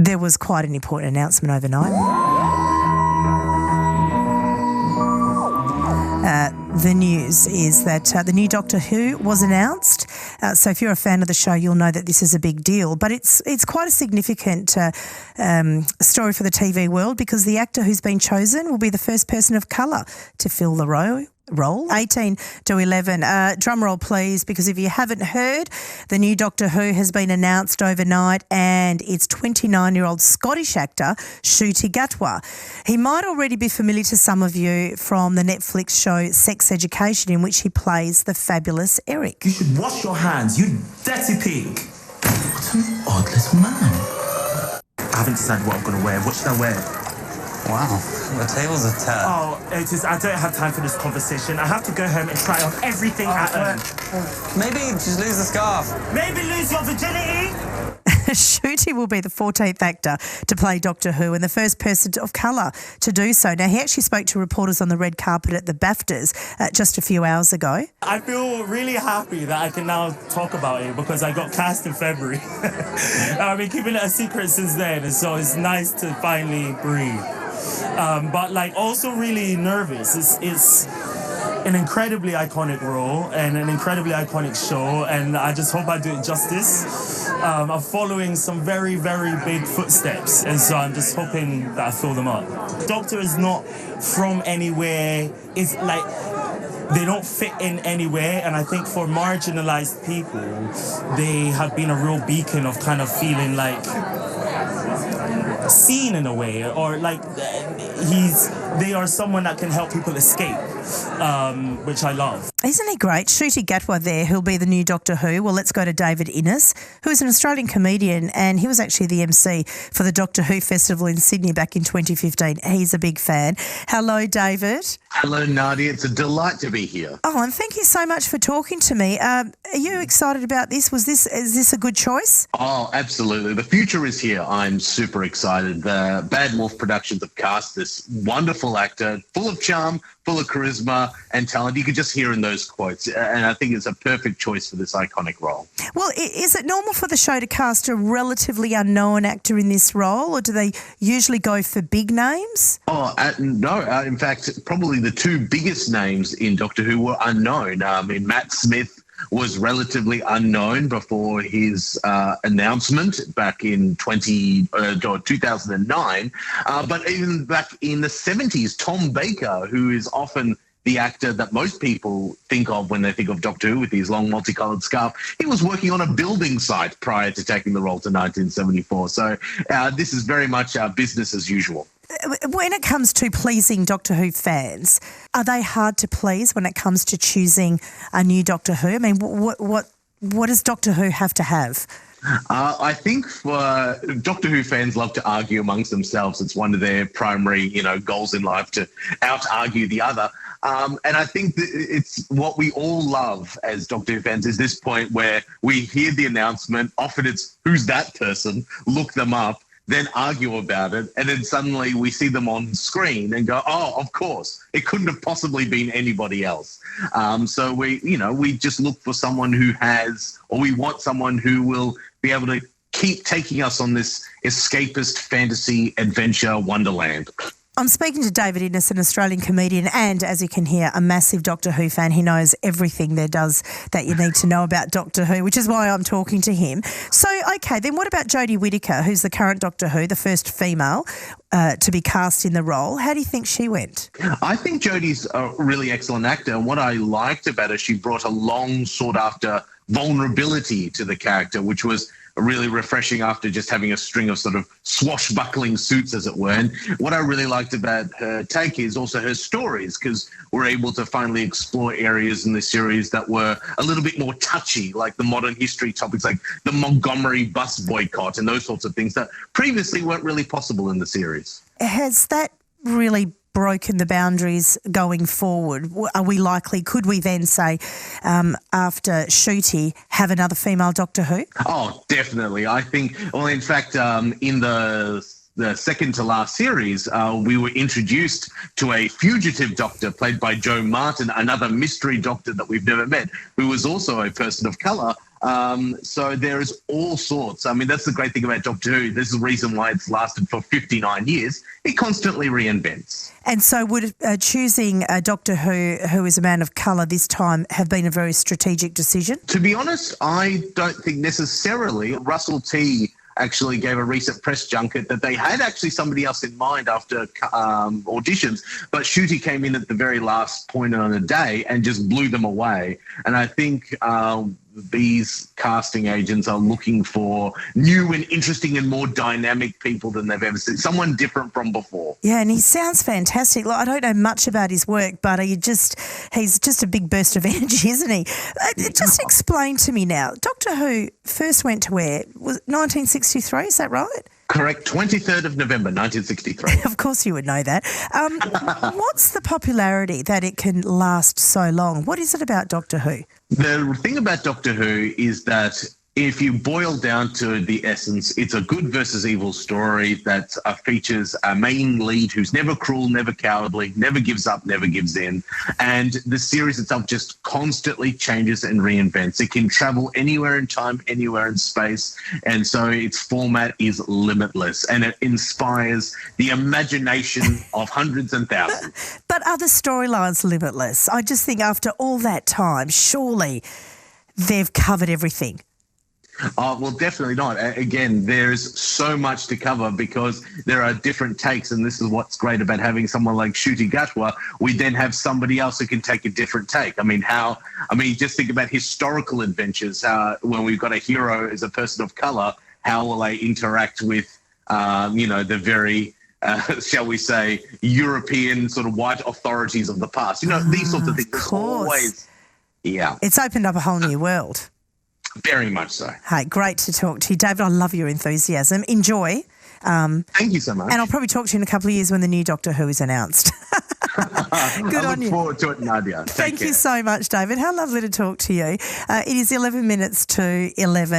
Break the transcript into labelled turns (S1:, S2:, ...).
S1: There was quite an important announcement overnight. The news is that the new Doctor Who was announced. So if you're a fan of the show, you'll know that this is a big deal. But it's quite a significant story for the TV world, because the actor who's been chosen will be the first person of colour to fill the role. 18 to 11. Drum roll, please, because if you haven't heard, the new Doctor Who has been announced overnight, and it's 29-year-old Scottish actor Ncuti Gatwa. He might already be familiar to some of you from the Netflix show Sex Education, in which he plays the fabulous Eric.
S2: You should wash your hands, you dirty pig. What an odd little man. I haven't decided what I'm going to wear. What should I wear?
S3: Wow, the tables are turned.
S2: Oh, it is. I don't have time for this conversation. I have to go home and try on everything at home.
S3: Maybe just lose the scarf.
S2: Maybe lose your virginity.
S1: Ncuti will be the 14th actor to play Doctor Who and the first person of colour to do so. Now, he actually spoke to reporters on the red carpet at the BAFTAs just a few hours ago.
S2: I feel really happy that I can now talk about it, because I got cast in February. I've been keeping it a secret since then, and so it's nice to finally breathe. But also really nervous. It's an incredibly iconic role and an incredibly iconic show, and I just hope I do it justice. I'm following some very, very big footsteps, and so I'm just hoping that I fill them up. Doctor is not from anywhere. It's like they don't fit in anywhere, and I think for marginalised people, they have been a real beacon of kind of feeling like seen in a way, or like they are someone that can help people escape, which I love.
S1: Isn't he great? Ncuti Gatwa there, who'll be the new Doctor Who. Well, let's go to David Innes, who is an Australian comedian, and he was actually the MC for the Doctor Who Festival in Sydney back in 2015. He's a big fan. Hello, David.
S4: Hello, Nadia. It's a delight to be here.
S1: Oh, and thank you so much for talking to me. Are you excited about this? Is this a good choice?
S4: Oh, absolutely. The future is here. I'm super excited. The Bad Wolf Productions have cast this wonderful actor, full of charm, full of charisma and talent. You could just hear in those quotes, and I think it's a perfect choice for this iconic role.
S1: Well, is it normal for the show to cast a relatively unknown actor in this role, or do they usually go for big names?
S4: Oh, no. In fact, probably the two biggest names in Doctor Who were unknown. Matt Smith was relatively unknown before his announcement back in 2009. But even back in the 70s, Tom Baker, who is often the actor that most people think of when they think of Doctor Who with his long multicoloured scarf, he was working on a building site prior to taking the role to 1974. So this is very much business as usual.
S1: When it comes to pleasing Doctor Who fans, are they hard to please when it comes to choosing a new Doctor Who? I mean, what does Doctor Who have to have?
S4: I think for Doctor Who fans love to argue amongst themselves. It's one of their primary, goals in life to out-argue the other. And I think that it's what we all love as Doctor Who fans is this point where we hear the announcement, often it's who's that person, look them up, then argue about it, and then suddenly we see them on screen and go, oh, of course, it couldn't have possibly been anybody else. So we just look for someone who has, or we want someone who will be able to keep taking us on this escapist fantasy adventure wonderland.
S1: I'm speaking to David Innes, an Australian comedian and, as you can hear, a massive Doctor Who fan. He knows everything there does that you need to know about Doctor Who, which is why I'm talking to him. So, okay, then what about Jodie Whittaker, who's the current Doctor Who, the first female to be cast in the role? How do you think she went?
S4: I think Jodie's a really excellent actor, and what I liked about her, she brought a long sought-after vulnerability to the character, which was really refreshing after just having a string of sort of swashbuckling suits, as it were. And what I really liked about her take is also her stories, because we're able to finally explore areas in the series that were a little bit more touchy, like the modern history topics, like the Montgomery bus boycott and those sorts of things that previously weren't really possible in the series.
S1: Has that really broken the boundaries going forward? Are we likely, could we then say, after Ncuti, have another female Doctor Who?
S4: Oh, definitely. I think, well, in fact, in the the second to last series, we were introduced to a fugitive doctor played by Joe Martin, another mystery doctor that we've never met, who was also a person of colour. So there is all sorts. I mean, that's the great thing about Doctor Who. This is the reason why it's lasted for 59 years. It constantly reinvents.
S1: And so would choosing a Doctor who is a man of colour this time have been a very strategic decision?
S4: To be honest, I don't think necessarily. Russell T actually gave a recent press junket that they had actually somebody else in mind after auditions, but Ncuti came in at the very last point on the day and just blew them away. And I think these casting agents are looking for new and interesting and more dynamic people than they've ever seen, someone different from before.
S1: Yeah, and he sounds fantastic. Like, I don't know much about his work, but he's just a big burst of energy, isn't he? Just explain to me now. Doctor Who first went to air, was 1963, is that right?
S4: Correct, 23rd of November, 1963.
S1: Of course you would know that. What's the popularity that it can last so long? What is it about Doctor Who?
S4: The thing about Doctor Who is that if you boil down to the essence, it's a good versus evil story that features a main lead who's never cruel, never cowardly, never gives up, never gives in. And the series itself just constantly changes and reinvents. It can travel anywhere in time, anywhere in space. And so its format is limitless and it inspires the imagination of hundreds and thousands.
S1: But are the storylines limitless? I just think after all that time, surely they've covered everything.
S4: Well, definitely not. Again, there's so much to cover because there are different takes, and this is what's great about having someone like Ncuti Gatwa. We then have somebody else who can take a different take. I mean, just think about historical adventures. When we've got a hero as a person of colour, how will they interact with, the very shall we say, European sort of white authorities of the past? These sorts of things.
S1: Of course.
S4: Yeah.
S1: It's opened up a whole new world.
S4: Very much so.
S1: Hey, great to talk to you, David. I love your enthusiasm. Enjoy.
S4: Thank you so much.
S1: And I'll probably talk to you in a couple of years when the new Doctor Who is announced. Good
S4: I
S1: on you.
S4: look forward to it, Nadia.
S1: Thank you so much, David. How lovely to talk to you. It is 11 minutes to 11.